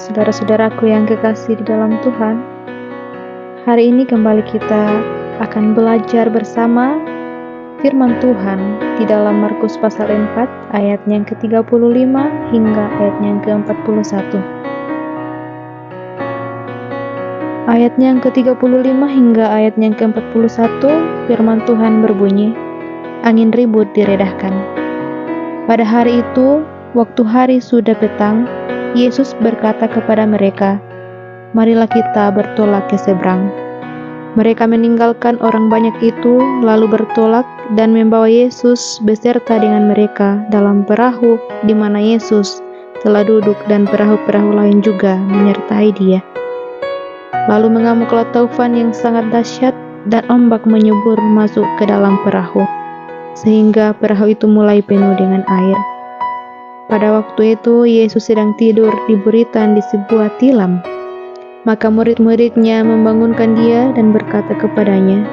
saudara-saudaraku yang kekasih di dalam Tuhan. Hari ini kembali kita akan belajar bersama firman Tuhan di dalam Markus pasal 4 ayat yang ke-35 hingga ayat yang ke-41. Ayat yang ke-35 hingga ayat yang ke-41, firman Tuhan berbunyi, angin ribut diredahkan. Pada hari itu, waktu hari sudah petang, Yesus berkata kepada mereka, "Marilah kita bertolak ke seberang." Mereka meninggalkan orang banyak itu, lalu bertolak dan membawa Yesus beserta dengan mereka dalam perahu di mana Yesus telah duduk, dan perahu-perahu lain juga menyertai Dia. Lalu mengamuklah taufan yang sangat dahsyat, dan ombak menyubur masuk ke dalam perahu, sehingga perahu itu mulai penuh dengan air. Pada waktu itu Yesus sedang tidur di buritan di sebuah tilam. Maka murid-muridnya membangunkan Dia dan berkata kepadanya,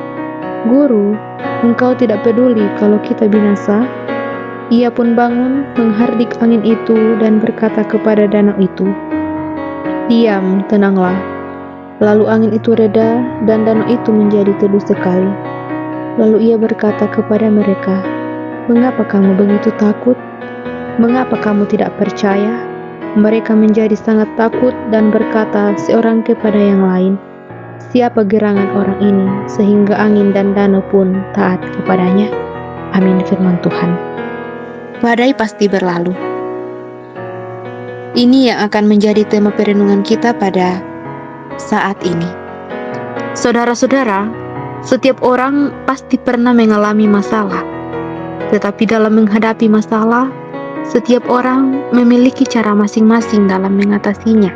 "Guru, Engkau tidak peduli kalau kita binasa?" Ia pun bangun, menghardik angin itu dan berkata kepada danau itu, "Diam, tenanglah." Lalu angin itu reda dan danau itu menjadi teduh sekali. Lalu Ia berkata kepada mereka, "Mengapa kamu begitu takut? Mengapa kamu tidak percaya?" Mereka menjadi sangat takut dan berkata seorang kepada yang lain, "Siapa gerangan orang ini sehingga angin dan danau pun taat kepadanya?" Amin. Firman Tuhan. Badai pasti berlalu. Ini yang akan menjadi tema perenungan kita pada saat ini. Saudara-saudara, setiap orang pasti pernah mengalami masalah. Tetapi dalam menghadapi masalah, setiap orang memiliki cara masing-masing dalam mengatasinya.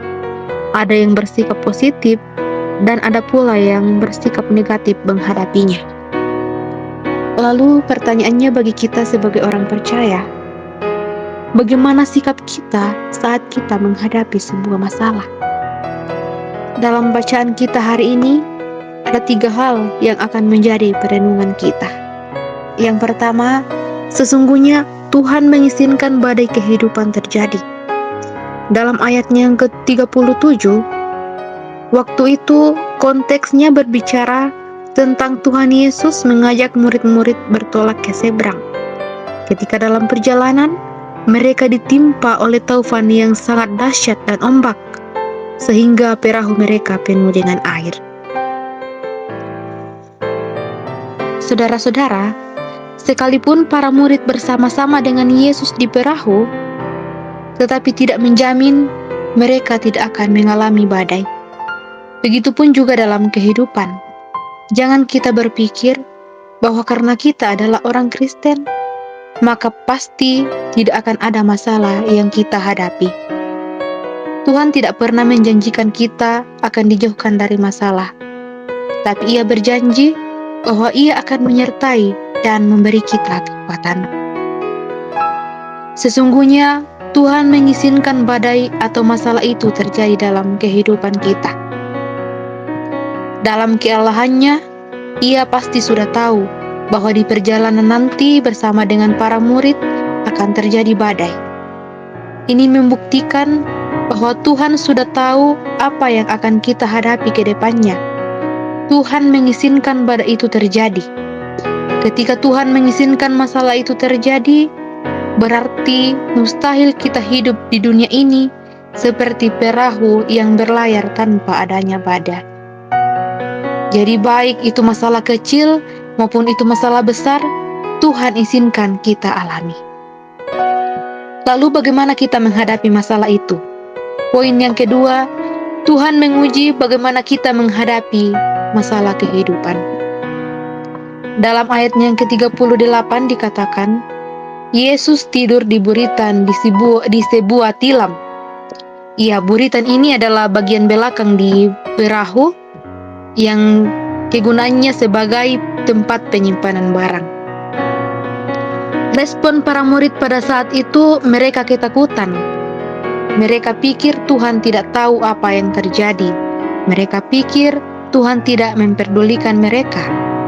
Ada yang bersikap positif dan ada pula yang bersikap negatif menghadapinya. Lalu pertanyaannya bagi kita sebagai orang percaya, bagaimana sikap kita saat kita menghadapi sebuah masalah? Dalam bacaan kita hari ini, ada 3 hal yang akan menjadi perenungan kita. Yang pertama, sesungguhnya Tuhan mengizinkan badai kehidupan terjadi. Dalam ayatnya yang ke-37, waktu itu konteksnya berbicara tentang Tuhan Yesus mengajak murid-murid bertolak ke seberang. Ketika dalam perjalanan, mereka ditimpa oleh taufan yang sangat dahsyat dan ombak, sehingga perahu mereka penuh dengan air. Saudara-saudara, sekalipun para murid bersama-sama dengan Yesus di perahu, tetapi tidak menjamin mereka tidak akan mengalami badai. Begitupun juga dalam kehidupan. Jangan kita berpikir bahwa karena kita adalah orang Kristen, maka pasti tidak akan ada masalah yang kita hadapi. Tuhan tidak pernah menjanjikan kita akan dijauhkan dari masalah, tapi Ia berjanji bahwa Ia akan menyertai dan memberi kita kekuatan. Sesungguhnya Tuhan mengizinkan badai atau masalah itu terjadi dalam kehidupan kita. Dalam kealahannya, Ia pasti sudah tahu bahwa di perjalanan nanti bersama dengan para murid akan terjadi badai. Ini membuktikan bahwa Tuhan sudah tahu apa yang akan kita hadapi ke depannya. Tuhan mengizinkan badai itu terjadi. Ketika Tuhan mengizinkan masalah itu terjadi, berarti mustahil kita hidup di dunia ini seperti perahu yang berlayar tanpa adanya badai. Jadi baik itu masalah kecil maupun itu masalah besar, Tuhan izinkan kita alami. Lalu bagaimana kita menghadapi masalah itu? Poin yang kedua, Tuhan menguji bagaimana kita menghadapi masalah kehidupan. Dalam ayat yang ke-38 dikatakan, Yesus tidur di buritan di sebuah tilam. Ya, buritan ini adalah bagian belakang di perahu yang kegunaannya sebagai tempat penyimpanan barang. Respon para murid pada saat itu, mereka ketakutan. Mereka pikir Tuhan tidak tahu apa yang terjadi. Mereka pikir Tuhan tidak memperdulikan mereka.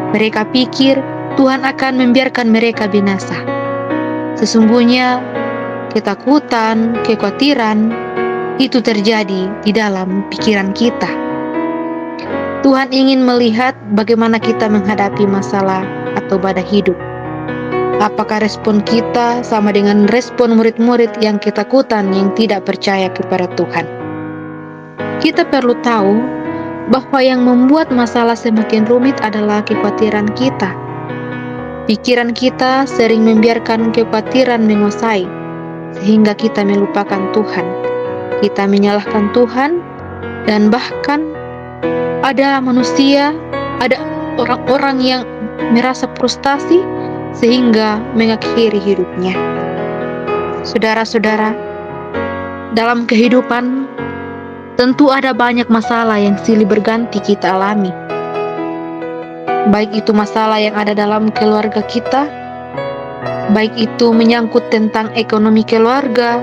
Mereka pikir Tuhan akan membiarkan mereka binasa. Sesungguhnya ketakutan, kekhawatiran itu terjadi di dalam pikiran kita. Tuhan ingin melihat bagaimana kita menghadapi masalah atau badai hidup. Apakah respon kita sama dengan respon murid-murid yang ketakutan yang tidak percaya kepada Tuhan? Kita perlu tahu bahwa yang membuat masalah semakin rumit adalah kekhawatiran kita. Pikiran kita sering membiarkan kekhawatiran menguasai, sehingga kita melupakan Tuhan. Kita menyalahkan Tuhan, dan bahkan ada manusia, ada orang-orang yang merasa frustasi sehingga mengakhiri hidupnya. Saudara-saudara, dalam kehidupan tentu ada banyak masalah yang silih berganti kita alami. Baik itu masalah yang ada dalam keluarga kita, baik itu menyangkut tentang ekonomi keluarga,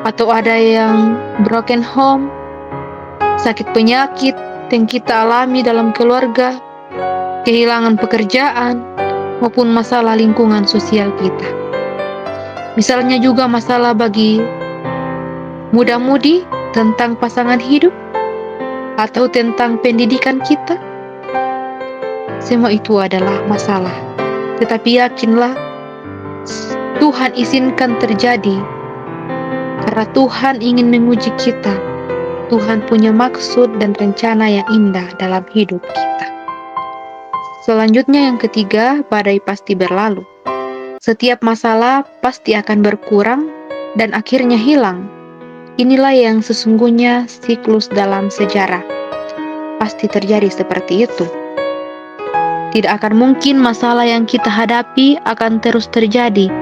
atau ada yang broken home, sakit penyakit yang kita alami dalam keluarga, kehilangan pekerjaan, maupun masalah lingkungan sosial kita. Misalnya juga masalah bagi muda-mudi tentang pasangan hidup, atau tentang pendidikan kita. Semua itu adalah masalah. Tetapi yakinlah, Tuhan izinkan terjadi karena Tuhan ingin menguji kita. Tuhan punya maksud dan rencana yang indah dalam hidup kita. Selanjutnya yang ketiga, badai pasti berlalu. Setiap masalah pasti akan berkurang dan akhirnya hilang. Inilah yang sesungguhnya siklus dalam sejarah. Pasti terjadi seperti itu. Tidak akan mungkin masalah yang kita hadapi akan terus terjadi,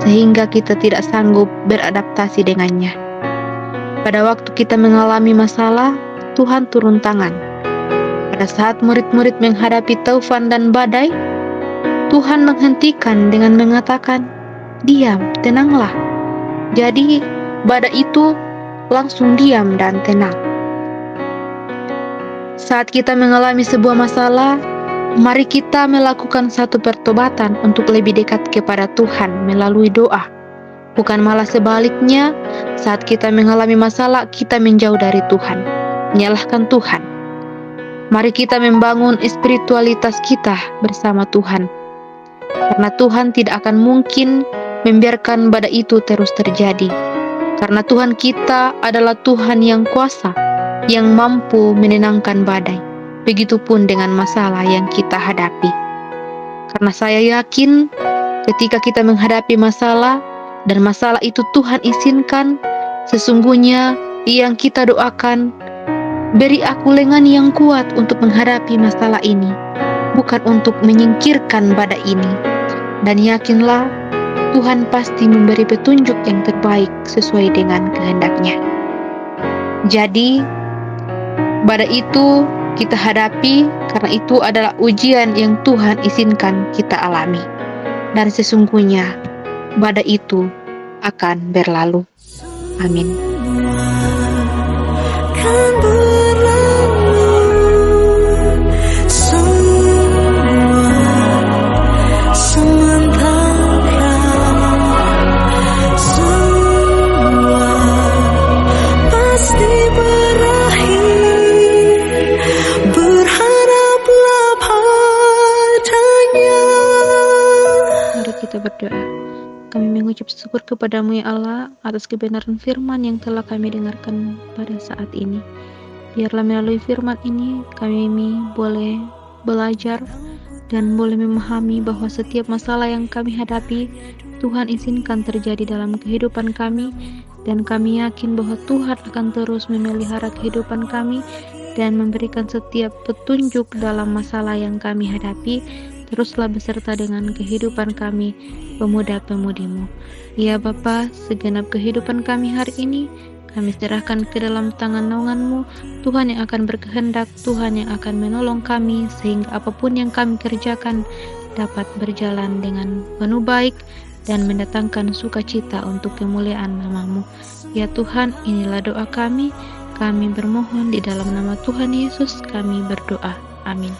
sehingga kita tidak sanggup beradaptasi dengannya. Pada waktu kita mengalami masalah, Tuhan turun tangan. Pada saat murid-murid menghadapi taufan dan badai, Tuhan menghentikan dengan mengatakan, "Diam, tenanglah." Jadi, badai itu langsung diam dan tenang. Saat kita mengalami sebuah masalah, mari kita melakukan satu pertobatan untuk lebih dekat kepada Tuhan melalui doa. Bukan malah sebaliknya, saat kita mengalami masalah, kita menjauh dari Tuhan, menyalahkan Tuhan. Mari kita membangun spiritualitas kita bersama Tuhan. Karena Tuhan tidak akan mungkin membiarkan badai itu terus terjadi. Karena Tuhan kita adalah Tuhan yang kuasa, yang mampu menenangkan badai. Begitupun dengan masalah yang kita hadapi. Karena saya yakin ketika kita menghadapi masalah dan masalah itu Tuhan izinkan, sesungguhnya yang kita doakan, beri aku lengan yang kuat untuk menghadapi masalah ini, bukan untuk menyingkirkan badai ini. Dan yakinlah Tuhan pasti memberi petunjuk yang terbaik sesuai dengan kehendaknya. Jadi badai itu kita hadapi karena itu adalah ujian yang Tuhan izinkan kita alami. Dan sesungguhnya badai itu akan berlalu. Amin. Kita berdoa. Kami mengucap syukur kepadamu ya Allah atas kebenaran firman yang telah kami dengarkan pada saat ini. Biarlah melalui firman ini kami boleh belajar dan boleh memahami bahwa setiap masalah yang kami hadapi Tuhan izinkan terjadi dalam kehidupan kami, dan kami yakin bahwa Tuhan akan terus memelihara kehidupan kami dan memberikan setiap petunjuk dalam masalah yang kami hadapi. Teruslah beserta dengan kehidupan kami, pemuda-pemudimu. Ya Bapa, segenap kehidupan kami hari ini, kami serahkan ke dalam tangan naungan-Mu. Tuhan yang akan berkehendak, Tuhan yang akan menolong kami, sehingga apapun yang kami kerjakan dapat berjalan dengan penuh baik dan mendatangkan sukacita untuk kemuliaan nama-Mu. Ya Tuhan, inilah doa kami bermohon di dalam nama Tuhan Yesus kami berdoa. Amin.